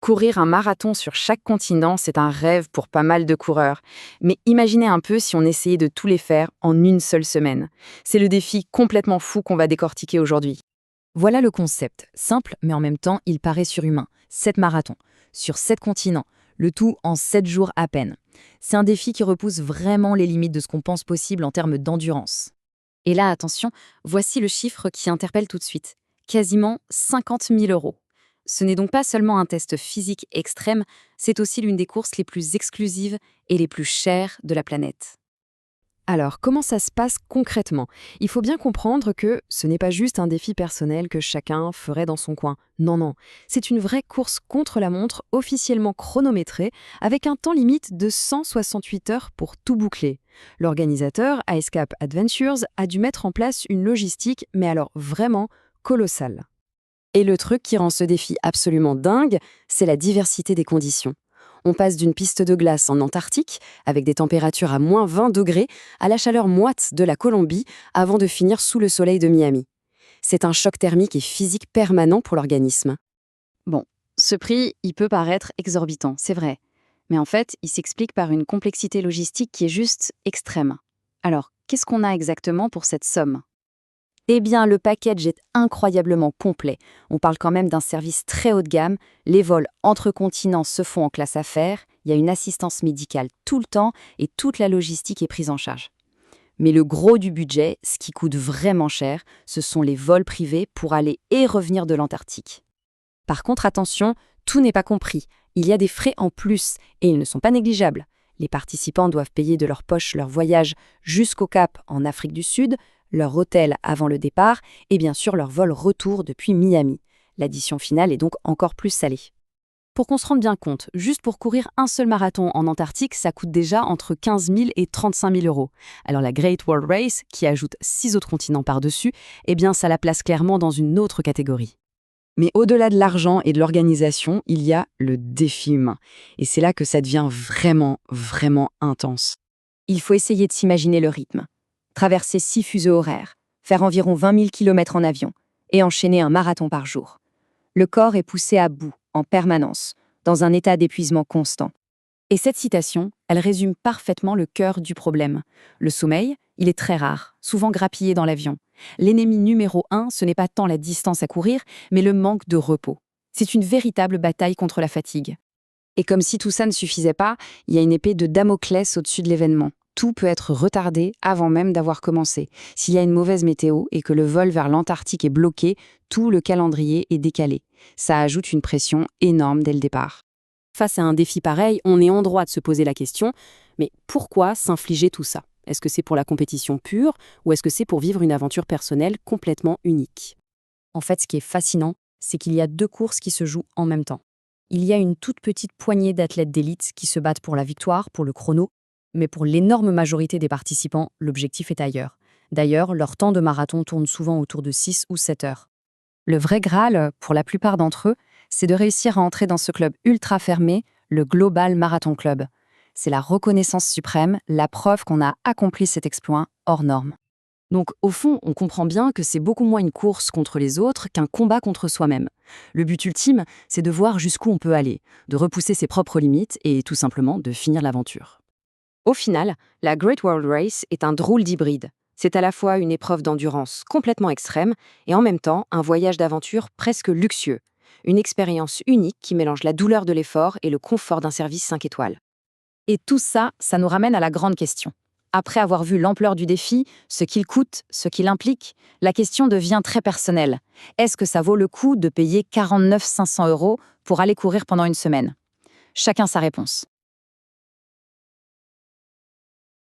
Courir un marathon sur chaque continent, c'est un rêve pour pas mal de coureurs. Mais imaginez un peu si on essayait de tous les faire en une seule semaine. C'est le défi complètement fou qu'on va décortiquer aujourd'hui. Voilà le concept, simple mais en même temps il paraît surhumain. 7 marathons, sur 7 continents, le tout en 7 jours à peine. C'est un défi qui repousse vraiment les limites de ce qu'on pense possible en termes d'endurance. Et là, attention, voici le chiffre qui interpelle tout de suite. Quasiment 50 000 euros. Ce n'est donc pas seulement un test physique extrême, c'est aussi l'une des courses les plus exclusives et les plus chères de la planète. Alors, comment ça se passe concrètement? Il faut bien comprendre que ce n'est pas juste un défi personnel que chacun ferait dans son coin. Non, non. C'est une vraie course contre la montre, officiellement chronométrée, avec un temps limite de 168 heures pour tout boucler. L'organisateur, Icecap Adventures, a dû mettre en place une logistique, mais alors vraiment colossale. Et le truc qui rend ce défi absolument dingue, c'est la diversité des conditions. On passe d'une piste de glace en Antarctique, avec des températures à moins 20 degrés, à la chaleur moite de la Colombie, avant de finir sous le soleil de Miami. C'est un choc thermique et physique permanent pour l'organisme. Bon, ce prix, il peut paraître exorbitant, c'est vrai. Mais en fait, il s'explique par une complexité logistique qui est juste extrême. Alors, qu'est-ce qu'on a exactement pour cette somme? Eh bien, le package est incroyablement complet. On parle quand même d'un service très haut de gamme. Les vols entre continents se font en classe affaires. Il y a une assistance médicale tout le temps et toute la logistique est prise en charge. Mais le gros du budget, ce qui coûte vraiment cher, ce sont les vols privés pour aller et revenir de l'Antarctique. Par contre, attention, tout n'est pas compris. Il y a des frais en plus et ils ne sont pas négligeables. Les participants doivent payer de leur poche leur voyage jusqu'au Cap en Afrique du Sud, leur hôtel avant le départ et bien sûr leur vol retour depuis Miami. L'addition finale est donc encore plus salée. Pour qu'on se rende bien compte, juste pour courir un seul marathon en Antarctique, ça coûte déjà entre 15 000 et 35 000 euros. Alors la Great World Race, qui ajoute 6 autres continents par-dessus, eh bien ça la place clairement dans une autre catégorie. Mais au-delà de l'argent et de l'organisation, il y a le défi humain. Et c'est là que ça devient vraiment, vraiment intense. Il faut essayer de s'imaginer le rythme. Traverser 6 fuseaux horaires, faire environ 20 000 km en avion et enchaîner un marathon par jour. Le corps est poussé à bout, en permanence, dans un état d'épuisement constant. Et cette citation, elle résume parfaitement le cœur du problème. Le sommeil, il est très rare, souvent grappillé dans l'avion. L'ennemi numéro 1, ce n'est pas tant la distance à courir, mais le manque de repos. C'est une véritable bataille contre la fatigue. Et comme si tout ça ne suffisait pas, il y a une épée de Damoclès au-dessus de l'événement. Tout peut être retardé avant même d'avoir commencé. S'il y a une mauvaise météo et que le vol vers l'Antarctique est bloqué, tout le calendrier est décalé. Ça ajoute une pression énorme dès le départ. Face à un défi pareil, on est en droit de se poser la question, mais pourquoi s'infliger tout ça? Est-ce que c'est pour la compétition pure ou est-ce que c'est pour vivre une aventure personnelle complètement unique? En fait, ce qui est fascinant, c'est qu'il y a 2 courses qui se jouent en même temps. Il y a une toute petite poignée d'athlètes d'élite qui se battent pour la victoire, pour le chrono, mais pour l'énorme majorité des participants, l'objectif est ailleurs. D'ailleurs, leur temps de marathon tourne souvent autour de 6 ou 7 heures. Le vrai Graal, pour la plupart d'entre eux, c'est de réussir à entrer dans ce club ultra fermé, le Global Marathon Club. C'est la reconnaissance suprême, la preuve qu'on a accompli cet exploit hors norme. Donc, au fond, on comprend bien que c'est beaucoup moins une course contre les autres qu'un combat contre soi-même. Le but ultime, c'est de voir jusqu'où on peut aller, de repousser ses propres limites et tout simplement de finir l'aventure. Au final, la Great World Race est un drôle d'hybride. C'est à la fois une épreuve d'endurance complètement extrême et en même temps un voyage d'aventure presque luxueux. Une expérience unique qui mélange la douleur de l'effort et le confort d'un service 5 étoiles. Et tout ça, ça nous ramène à la grande question. Après avoir vu l'ampleur du défi, ce qu'il coûte, ce qu'il implique, la question devient très personnelle. Est-ce que ça vaut le coup de payer 49 500 euros pour aller courir pendant une semaine? Chacun sa réponse.